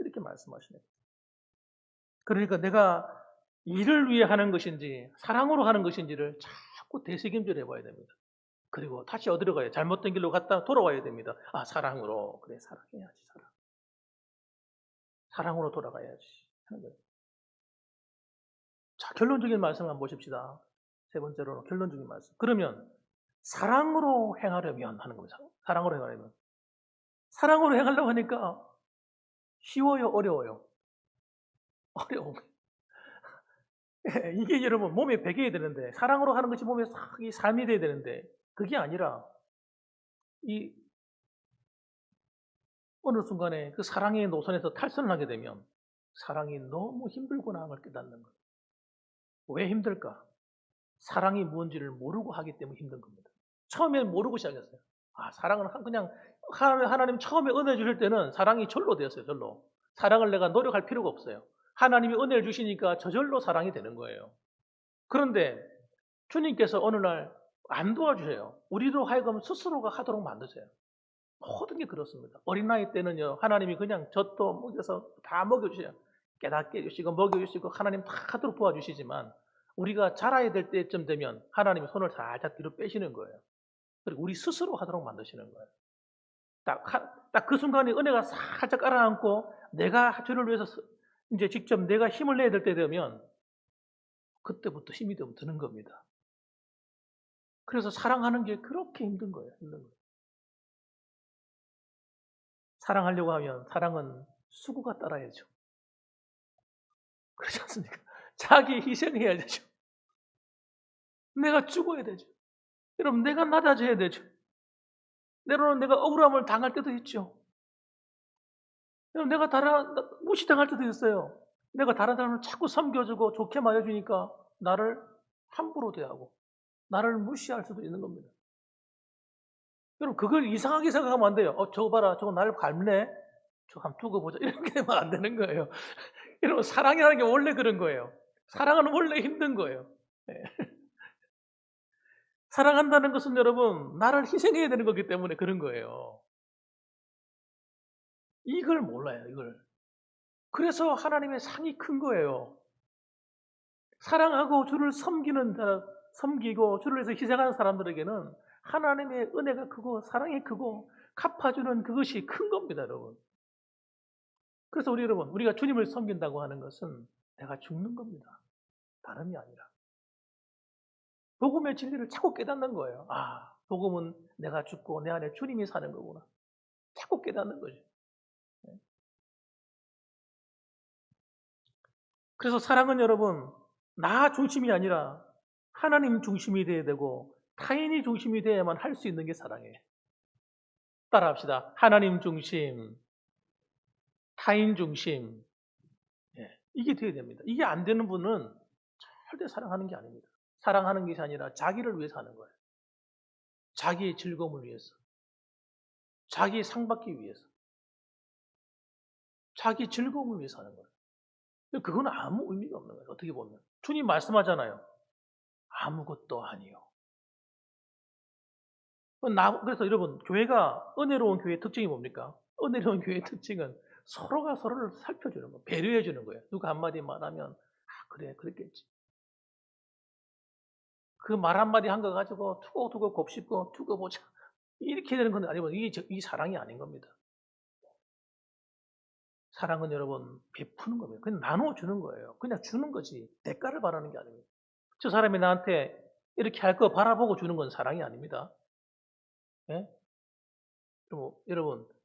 이렇게 말씀하시네요. 그러니까 내가 일을 위해 하는 것인지 사랑으로 하는 것인지를 자꾸 되새김질 해봐야 됩니다. 그리고 다시 어디로 가요? 잘못된 길로 갔다 돌아와야 됩니다. 사랑으로. 그래 사랑해야지 사랑. 사랑으로 돌아가야지 하는 거예요. 자, 결론적인 말씀 한번 보십시다. 세 번째로 결론적인 말씀. 그러면 사랑으로 행하려면 하는 겁니다. 사랑으로 행하려면. 사랑으로 행하려고 하니까 쉬워요, 어려워요? 어려워. 이게 여러분 몸에 배겨야 되는데 사랑으로 하는 것이 몸에 싹 삶이 돼야 되는데 그게 아니라 어느 순간에 그 사랑의 노선에서 탈선을 하게 되면 사랑이 너무 힘들구나 하는 걸 깨닫는 거예요. 왜 힘들까? 사랑이 뭔지를 모르고 하기 때문에 힘든 겁니다. 처음에는 모르고 시작했어요. 사랑은 그냥 하나님 처음에 은혜 주실 때는 사랑이 절로 되었어요. 절로. 사랑을 내가 노력할 필요가 없어요. 하나님이 은혜를 주시니까 저절로 사랑이 되는 거예요. 그런데 주님께서 어느 날 안 도와주세요. 우리로 하여금 스스로가 하도록 만드세요. 모든 게 그렇습니다. 어린 나이 때는요, 하나님이 그냥 젖도 먹여서 다 먹여주세요. 깨닫게 해주시고, 먹여주시고, 하나님 다 하도록 도와주시지만, 우리가 자라야 될 때쯤 되면 하나님이 손을 살짝 뒤로 빼시는 거예요. 그리고 우리 스스로 하도록 만드시는 거예요. 딱 그 순간에 은혜가 살짝 깔아앉고, 내가 주를 위해서 이제 직접 내가 힘을 내야 될 때 되면, 그때부터 힘이 좀 드는 겁니다. 그래서 사랑하는 게 그렇게 힘든 거예요. 힘든 거예요. 사랑하려고 하면 사랑은 수고가 따라야죠. 그렇지 않습니까? 자기 희생해야 되죠. 내가 죽어야 되죠. 여러분 내가 낮아져야 되죠. 때로는 내가 억울함을 당할 때도 있죠. 여러분 내가 무시당할 때도 있어요. 내가 다른 사람을 자꾸 섬겨주고 좋게 말해주니까 나를 함부로 대하고 나를 무시할 수도 있는 겁니다. 여러분 그걸 이상하게 생각하면 안 돼요. 저거 봐라 저거 나를 밟네. 저거 한번 두고 보자. 이렇게 되면 안 되는 거예요. 여러분 사랑이라는 게 원래 그런 거예요. 사랑은 원래 힘든 거예요. 네. 사랑한다는 것은 여러분 나를 희생해야 되는 거기 때문에 그런 거예요. 이걸 몰라요. 이걸. 그래서 하나님의 상이 큰 거예요. 사랑하고 주를 섬기고 주를 위해서 희생하는 사람들에게는 하나님의 은혜가 크고 사랑이 크고 갚아주는 그것이 큰 겁니다. 여러분. 그래서 우리 여러분, 우리가 주님을 섬긴다고 하는 것은 내가 죽는 겁니다. 다름이 아니라. 복음의 진리를 자꾸 깨닫는 거예요. 아, 복음은 내가 죽고 내 안에 주님이 사는 거구나. 자꾸 깨닫는 거죠. 그래서 사랑은 여러분, 나 중심이 아니라 하나님 중심이 되어야 되고 타인이 중심이 되어야만 할 수 있는 게 사랑이에요. 따라합시다. 하나님 중심, 타인 중심. 이게 되어야 됩니다. 이게 안 되는 분은 절대 사랑하는 게 아닙니다. 사랑하는 것이 아니라 자기를 위해서 하는 거예요. 자기의 즐거움을 위해서. 자기의 상 받기 위해서. 자기 즐거움을 위해서 하는 거예요. 그건 아무 의미가 없는 거예요. 어떻게 보면. 주님 말씀하잖아요. 아무것도 아니요. 그래서 여러분, 교회가 은혜로운 교회의 특징이 뭡니까? 은혜로운 교회의 특징은 서로가 서로를 살펴주는 거, 배려해주는 거예요. 누가 한마디 말하면, 아, 그래, 그랬겠지. 그 말 한마디 한 거 가지고 투고투고 곱씹고 두고 보자. 이렇게 되는 건 아니고, 이게 사랑이 아닌 겁니다. 사랑은 여러분, 베푸는 겁니다. 그냥 나눠주는 거예요. 그냥 주는 거지. 대가를 바라는 게 아닙니다. 저 사람이 나한테 이렇게 할 거 바라보고 주는 건 사랑이 아닙니다. 예?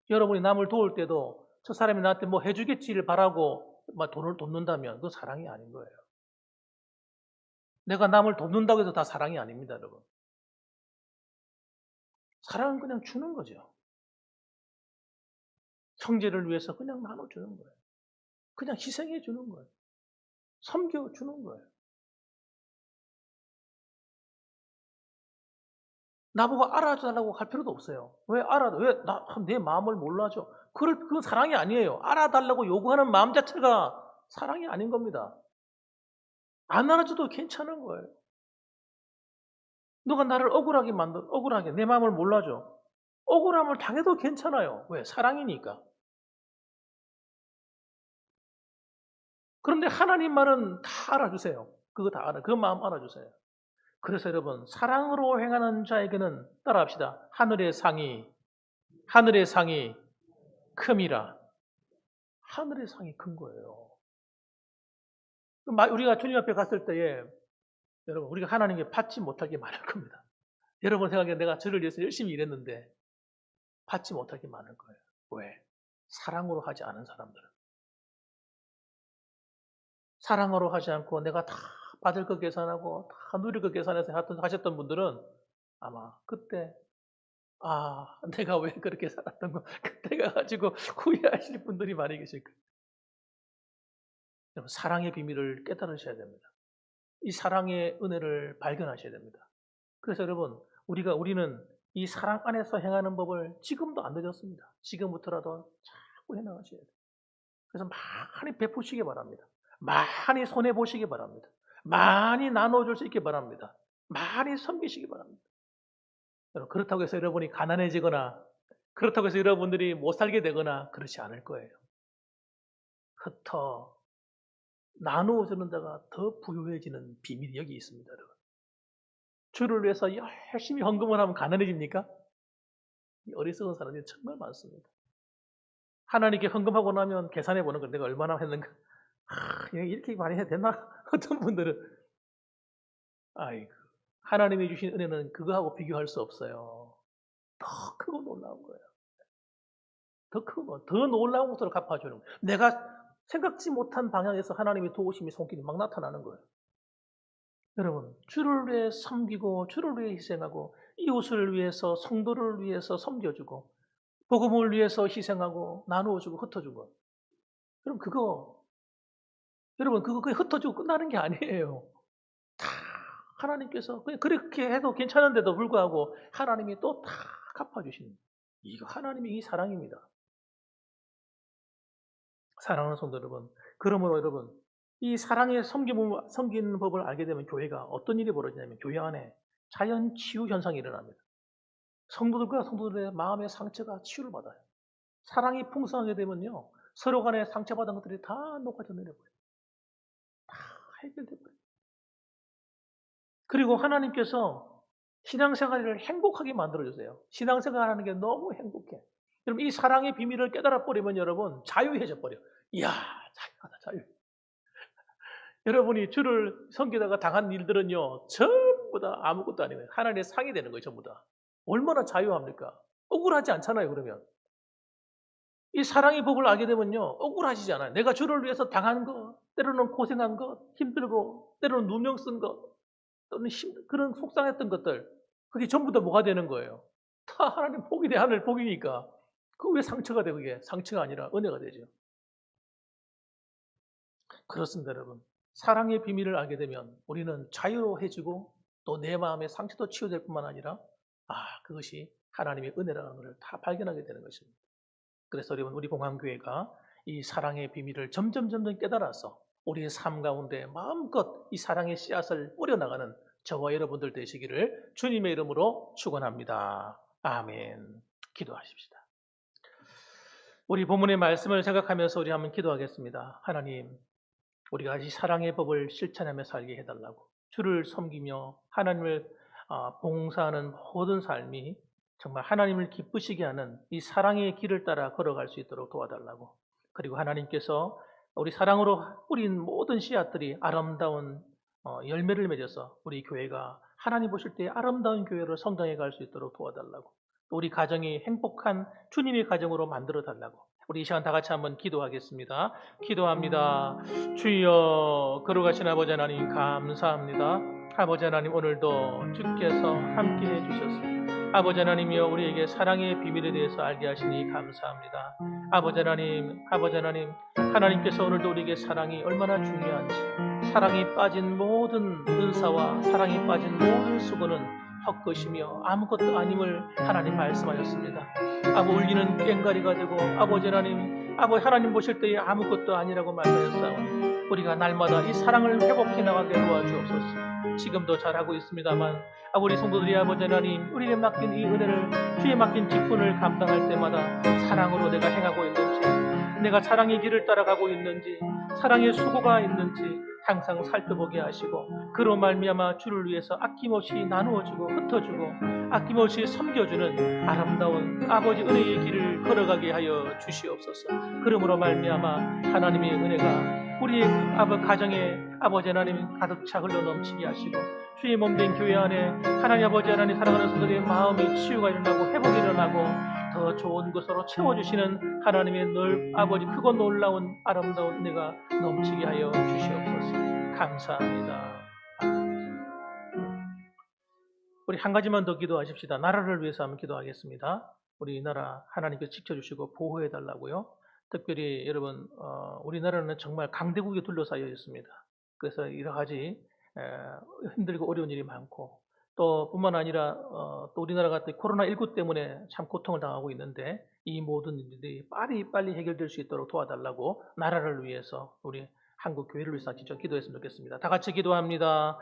여러분이 남을 도울 때도 저 사람이 나한테 뭐 해주겠지를 바라고 막 돈을 돕는다면 그건 사랑이 아닌 거예요. 내가 남을 돕는다고 해서 다 사랑이 아닙니다, 여러분. 사랑은 그냥 주는 거죠. 형제를 위해서 그냥 나눠주는 거예요. 그냥 희생해 주는 거예요. 섬겨주는 거예요. 나보고 알아달라고 할 필요도 없어요. 왜 내 마음을 몰라줘? 그건 사랑이 아니에요. 알아달라고 요구하는 마음 자체가 사랑이 아닌 겁니다. 안 알아줘도 괜찮은 거예요. 누가 나를 억울하게 내 마음을 몰라줘. 억울함을 당해도 괜찮아요. 왜? 사랑이니까. 그런데 하나님 말은 다 알아주세요. 그거 다 알아. 그 마음 알아주세요. 그래서 여러분, 사랑으로 행하는 자에게는 따라합시다. 하늘의 상이 큼이라. 하늘의 상이 큰 거예요. 우리가 주님 앞에 갔을 때에 여러분, 우리가 하나님께 받지 못할 게 많을 겁니다. 여러분 생각에 내가 저를 위해서 열심히 일했는데 받지 못할 게 많을 거예요. 왜? 사랑으로 하지 않은 사람들은. 사랑으로 하지 않고 내가 다 받을 거 계산하고 다 누릴 거 계산해서 하셨던 분들은 아마 그때 내가 왜 그렇게 살았던 거 그때 가가지고 후회하실 분들이 많이 계실 거예요. 여러분, 사랑의 비밀을 깨달으셔야 됩니다. 이 사랑의 은혜를 발견하셔야 됩니다. 그래서 여러분, 우리는 이 사랑 안에서 행하는 법을 지금도 안 늦었습니다. 지금부터라도 자꾸 해나가셔야 돼요. 그래서 많이 베푸시기 바랍니다. 많이 손해보시기 바랍니다. 많이 나눠줄 수 있기 바랍니다. 많이 섬기시기 바랍니다. 그렇다고 해서 여러분이 가난해지거나 그렇다고 해서 여러분들이 못 살게 되거나 그렇지 않을 거예요. 흩어 나누어주는 자가 더 부유해지는 비밀이 여기 있습니다. 여러분. 주를 위해서 열심히 헌금을 하면 가난해집니까? 어리석은 사람들이 정말 많습니다. 하나님께 헌금하고 나면 계산해 보는 거 내가 얼마나 했는가. 이렇게 많이 해야 되나? 어떤 분들은 아이고 하나님이 주신 은혜는 그거하고 비교할 수 없어요. 더 크고 놀라운 거예요. 더 놀라운 것으로 갚아주는 거예요. 내가 생각지 못한 방향에서 하나님의 도우심이 손길이 막 나타나는 거예요. 여러분, 주를 위해 섬기고 주를 위해 희생하고 이웃을 위해서 성도를 위해서 섬겨주고 복음을 위해서 희생하고 나누어주고 흩어주고 그럼 여러분 그거 흩어지고 끝나는 게 아니에요. 다 하나님께서 그렇게 해도 괜찮은데도 불구하고 하나님이 또 다 갚아주시는 이거 하나님의 이 사랑입니다. 사랑하는 성도 여러분, 그러므로 여러분 이 사랑의 섬기는 법을 알게 되면 교회가 어떤 일이 벌어지냐면 교회 안에 자연 치유 현상이 일어납니다. 성도들과 성도들의 마음의 상처가 치유를 받아요. 사랑이 풍성하게 되면요 서로 간에 상처받은 것들이 다 녹아져 내려버려요. 다 해결돼 버려요. 그리고 하나님께서 신앙생활을 행복하게 만들어주세요. 신앙생활하는 게 너무 행복해. 여러분 이 사랑의 비밀을 깨달아 버리면 여러분 자유해져 버려. 이야 자유하다 자유. 여러분이 주를 섬기다가 당한 일들은요 전부 다 아무것도 아니에요. 하나님의 상이 되는 거예요 전부 다. 얼마나 자유합니까? 억울하지 않잖아요 그러면. 이 사랑의 법을 알게 되면요 억울하시지 않아요. 내가 주를 위해서 당한 것, 때로는 고생한 것, 힘들고 때로는 누명 쓴 것, 또는 그런 속상했던 것들 그게 전부 다 뭐가 되는 거예요? 다 하나님 복이 돼 하늘 복이니까 그 왜 상처가 돼 그게 상처가 아니라 은혜가 되죠. 그렇습니다 여러분. 사랑의 비밀을 알게 되면 우리는 자유로워지고 또 내 마음의 상처도 치유될 뿐만 아니라 그것이 하나님의 은혜라는 것을 다 발견하게 되는 것입니다. 그래서 여러분 우리 봉황교회가 이 사랑의 비밀을 점점 깨달아서 우리의 삶 가운데 마음껏 이 사랑의 씨앗을 뿌려나가는 저와 여러분들 되시기를 주님의 이름으로 축원합니다. 아멘. 기도하십시다. 우리 본문의 말씀을 생각하면서 우리 한번 기도하겠습니다. 하나님, 우리가 이 사랑의 법을 실천하며 살게 해달라고 주를 섬기며 하나님을 봉사하는 모든 삶이 정말 하나님을 기쁘시게 하는 이 사랑의 길을 따라 걸어갈 수 있도록 도와달라고 그리고 하나님께서 우리 사랑으로 뿌린 모든 씨앗들이 아름다운 열매를 맺어서 우리 교회가 하나님 보실 때 아름다운 교회로 성장해 갈 수 있도록 도와달라고 또 우리 가정이 행복한 주님의 가정으로 만들어 달라고 우리 이 시간 다 같이 한번 기도하겠습니다. 기도합니다. 주여 거룩하신 아버지 하나님 감사합니다. 아버지 하나님 오늘도 주께서 함께해 주셨습니다. 아버지 하나님이여 우리에게 사랑의 비밀에 대해서 알게 하시니 감사합니다. 아버지 하나님 하나님께서 오늘도 우리에게 사랑이 얼마나 중요한지 사랑이 빠진 모든 은사와 사랑이 빠진 모든 수고는 헛것이며 아무것도 아님을 하나님 말씀하셨습니다. 울리는 꽹과리가 되고 아버지 하나님 보실 때에 아무것도 아니라고 말하였사오니 우리가 날마다 이 사랑을 회복해 나가게 도와주옵소서. 지금도 잘하고 있습니다만 우리 성도들이 아버지 하나님 우리에게 맡긴 이 은혜를 주에 맡긴 직분을 감당할 때마다 사랑으로 내가 행하고 있는지 내가 사랑의 길을 따라가고 있는지 사랑의 수고가 있는지 항상 살펴보게 하시고 그로 말미암아 주를 위해서 아낌없이 나누어주고 흩어주고 아낌없이 섬겨주는 아름다운 아버지 은혜의 길을 걸어가게 하여 주시옵소서. 그러므로 말미암아 하나님의 은혜가 우리의 가정에 아버지 하나님 가득 차 흘러 넘치게 하시고 주의 몸된 교회 안에 하나님 아버지 하나님 사랑하는 성도들의 마음의 치유가 일어나고 회복이 일어나고 더 좋은 것으로 채워주시는 하나님의 아버지 크고 놀라운 아름다운 은혜가 넘치게 하여 주시옵소서. 감사합니다. 우리 한 가지만 더 기도하십시다. 나라를 위해서 한번 기도하겠습니다. 우리 이 나라 하나님께서 지켜주시고 보호해 달라고요. 특별히 여러분 우리나라는 정말 강대국에 둘러싸여 있습니다. 그래서 여러 가지 힘들고 어려운 일이 많고 또 뿐만 아니라 또 우리나라가 코로나19 때문에 참 고통을 당하고 있는데 이 모든 일들이 빨리 해결될 수 있도록 도와달라고 나라를 위해서 우리 한국 교회를 위해서 직접 기도했으면 좋겠습니다. 다 같이 기도합니다.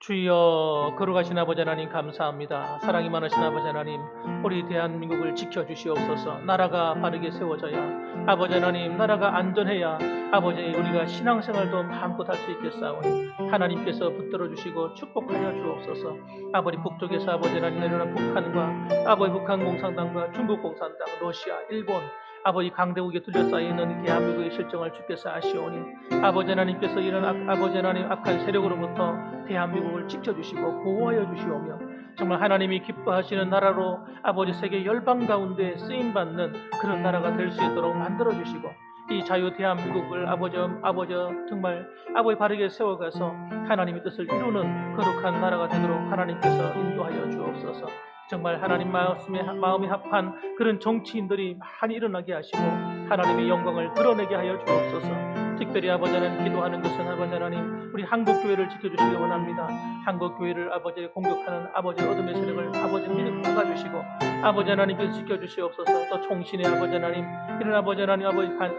주여 거룩하신 아버지 하나님 감사합니다. 사랑이 많으신 아버지 하나님 우리 대한민국을 지켜주시옵소서. 나라가 바르게 세워져야 아버지 하나님 나라가 안전해야 아버지 우리가 신앙생활도 마음껏 할 수 있겠사오니 하나님께서 붙들어 주시고 축복하여 주옵소서. 아버지 북쪽에서 아버지 하나님 내려오는 북한과 아버지 북한 공산당과 중국 공산당 러시아 일본 아버지 강대국에 둘러싸여 있는 대한민국의 실정을 주께서 아시오니 아버지 하나님께서 이런 아버지 하나님 악한 세력으로부터 대한민국을 지켜주시고 보호하여 주시오며 정말 하나님이 기뻐하시는 나라로 아버지 세계 열방 가운데 쓰임받는 그런 나라가 될 수 있도록 만들어주시고 이 자유 대한민국을 아버지 정말 아버지 바르게 세워가서 하나님의 뜻을 이루는 거룩한 나라가 되도록 하나님께서 인도하여 주옵소서. 정말 하나님 마음에 합한 그런 정치인들이 많이 일어나게 하시고 하나님의 영광을 드러내게 하여 주옵소서. 특별히 아버지 하나님 기도하는 것은 아버지 하나님 우리 한국교회를 지켜주시기 원합니다. 한국교회를 아버지 공격하는 아버지 어둠의 세력을 아버지 미리 막아주시고 아버지 하나님께서 지켜주시옵소서. 또 총신의 아버지 하나님 이런 아버지 하나님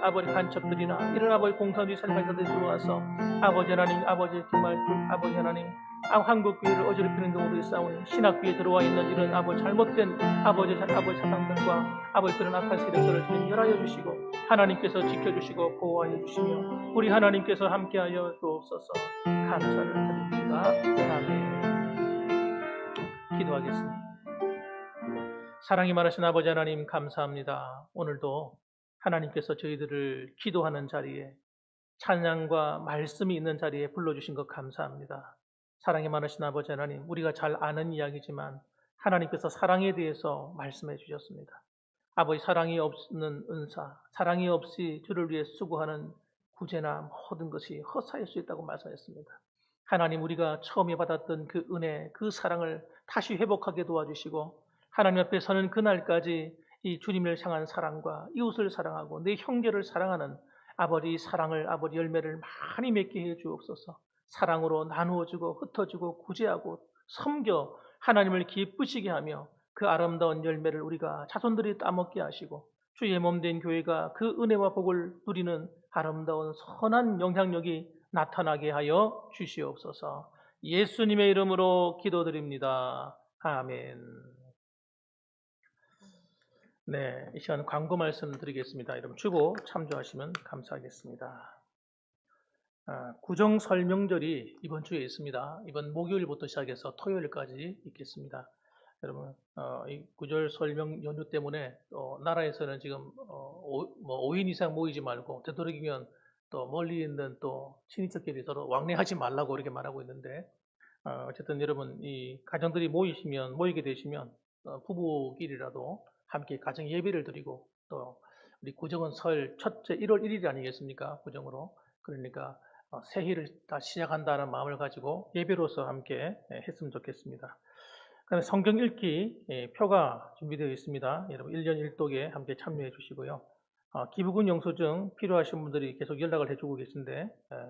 아버지 간첩들이나 이런 아버지 공산주의 살인마들이 들어와서 아버지 하나님 정말 아버지 하나님 한국교회를 어지럽히는 경우도 있사오니 신학교에 들어와 있는 이런 아버지 잘못된 아버지 사상들과 아버지 그런 악한 세력들을 주님 멸하여 주시고 하나님께서 지켜주시고 보호하여 주시며 우리 하나님께서 함께하여 주옵소서. 감사를 드립니다. 아멘. 기도하겠습니다. 사랑이 많으신 아버지 하나님 감사합니다. 오늘도 하나님께서 저희들을 기도하는 자리에 찬양과 말씀이 있는 자리에 불러주신 것 감사합니다. 사랑이 많으신 아버지 하나님, 우리가 잘 아는 이야기지만 하나님께서 사랑에 대해서 말씀해 주셨습니다. 아버지, 사랑이 없는 은사, 사랑이 없이 주를 위해 수고하는 구제나 모든 것이 헛사일 수 있다고 말씀했습니다. 하나님, 우리가 처음에 받았던 그 은혜, 그 사랑을 다시 회복하게 도와주시고 하나님 앞에 서는 그날까지 이 주님을 향한 사랑과 이웃을 사랑하고 내 형제를 사랑하는 아버지 사랑을, 아버지 열매를 많이 맺게 해 주옵소서. 사랑으로 나누어주고 흩어주고 구제하고 섬겨 하나님을 기쁘시게 하며 그 아름다운 열매를 우리가 자손들이 따먹게 하시고 주의 몸된 교회가 그 은혜와 복을 누리는 아름다운 선한 영향력이 나타나게 하여 주시옵소서. 예수님의 이름으로 기도드립니다. 아멘. 네, 이 시간 광고 말씀 드리겠습니다. 여러분 주보 참조하시면 감사하겠습니다. 구정 설명절이 이번 주에 있습니다. 이번 목요일부터 시작해서 토요일까지 있겠습니다. 여러분, 이 구절 설명 연휴 때문에 나라에서는 지금 5인 이상 모이지 말고 되도록이면 또 멀리 있는 또 친인척끼리 서로 왕래하지 말라고 이렇게 말하고 있는데, 어쨌든 여러분 이 가정들이 모이게 되시면 부부끼리라도 함께 가정 예배를 드리고 또 우리 구정은 설 첫째 1월 1일 아니겠습니까? 구정으로. 그러니까 새해를 다 시작한다는 마음을 가지고 예배로서 함께 했으면 좋겠습니다. 그다음에 성경 읽기 표가 준비되어 있습니다. 여러분 1년 1독에 함께 참여해 주시고요. 기부금 영수증 필요하신 분들이 계속 연락을 해주고 계신데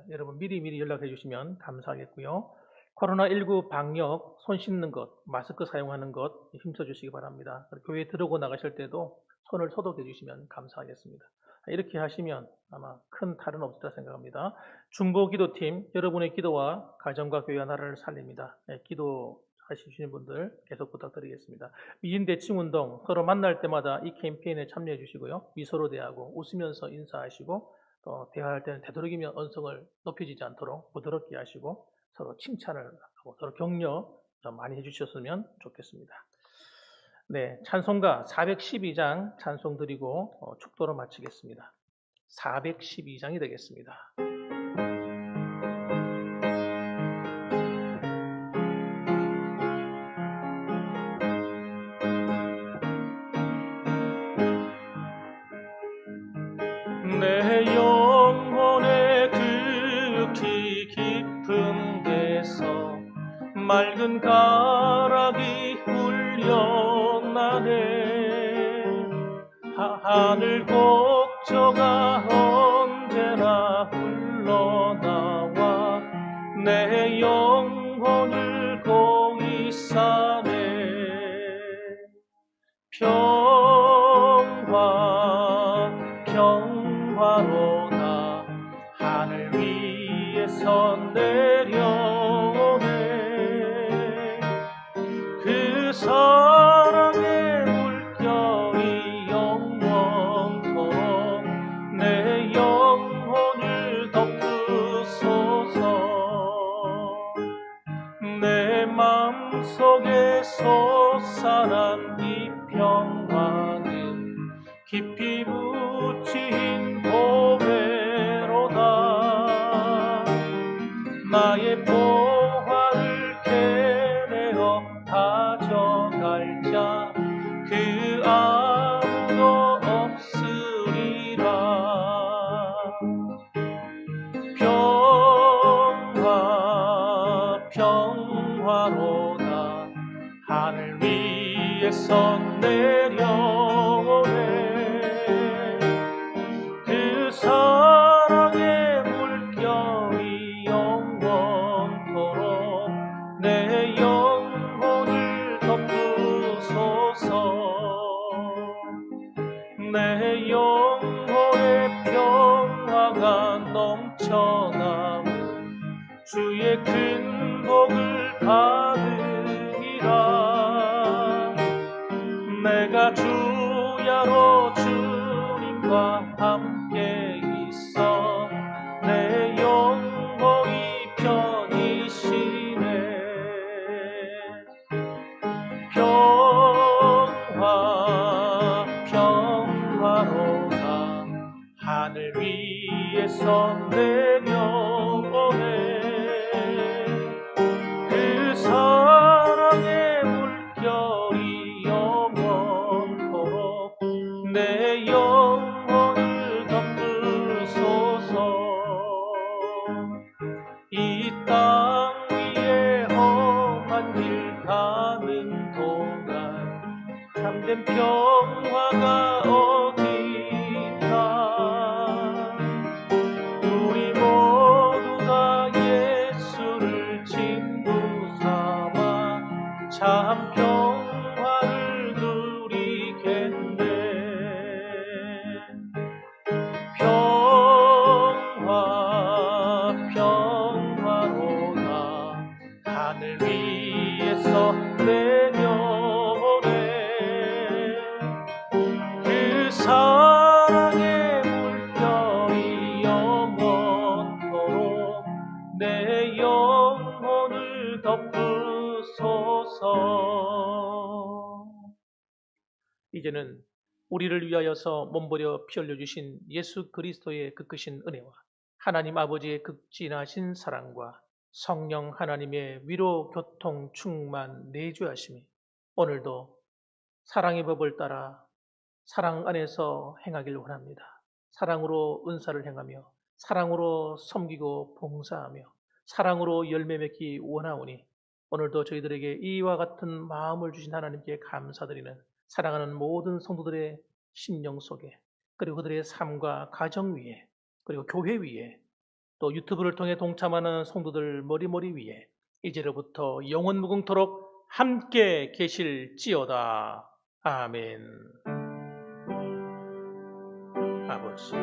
여러분 미리 연락해 주시면 감사하겠고요. 코로나19 방역, 손 씻는 것, 마스크 사용하는 것 힘써 주시기 바랍니다. 교회 들어오고 나가실 때도 손을 소독해 주시면 감사하겠습니다. 이렇게 하시면 아마 큰 탈은 없을 거라 생각합니다. 중보기도팀, 여러분의 기도와 가정과 교회와 나라를 살립니다. 기도하시는 분들 계속 부탁드리겠습니다. 미인대칭운동, 서로 만날 때마다 이 캠페인에 참여해 주시고요. 미소로 대하고 웃으면서 인사하시고 또 대화할 때는 되도록이면 언성을 높여지지 않도록 부드럽게 하시고 서로 칭찬을 하고 서로 격려 좀 많이 해주셨으면 좋겠습니다. 네, 찬송가 412장 찬송 드리고 축도로 마치겠습니다. 412장이 되겠습니다. 내 영혼의 극히 깊은 데서 맑은 가락이 울려나네. 하늘 곡조가 언제나 흘러나와 내 영혼을 고이 싸네. 평화로다 하늘 위에서 내려오네. 그 사랑의 물결이 영원토록 내 영혼을 덮으소서. 내 마음속에 솟아난 이 평화는 깊이 묻힌 보배로다. 나의 보화를 캐내어 가져갈 자 그 아무도 없으리라. 평화로다 하늘 위에서 내려오네. 그 사랑의 물결이 영원토록 내 영혼을 덮으소서. 내 영혼의 평화가 넘쳐나오 주의 큰 복을 받으리라. 내가 주야로 주님과 함께 있어 내 영혼이 편히 쉬네. 평화 위에서 내려오네. 그 사랑의 물결이 영원토록 내 영혼을 덮으소서. 이 땅 위에 험한 길 가는 동안 참된 평화가 어디있나. 우리 모두 다 예수를 친구 삼아 참 평화를 누리겠네. 평화로다 하늘 위에서 내려오네. 그 사랑의 물결이 영원토록 내 영혼을 덮으소서. 이제는 우리를 위하여서 몸버려 피 흘려 주신 예수 그리스도의 그 크신 은혜와 하나님 아버지의 극진하신 사랑과 성령 하나님의 위로 교통 충만 내주하심이 오늘도 사랑의 법을 따라 사랑 안에서 행하길 원합니다. 사랑으로 은사를 행하며 사랑으로 섬기고 봉사하며 사랑으로 열매 맺기 원하오니 오늘도 저희들에게 이와 같은 마음을 주신 하나님께 감사드리는 사랑하는 모든 성도들의 심령 속에, 그리고 그들의 삶과 가정 위에, 그리고 교회 위에, 또 유튜브를 통해 동참하는 성도들 머리머리 위에 이제로부터 영원 무궁토록 함께 계실지어다. 아멘. 아버지,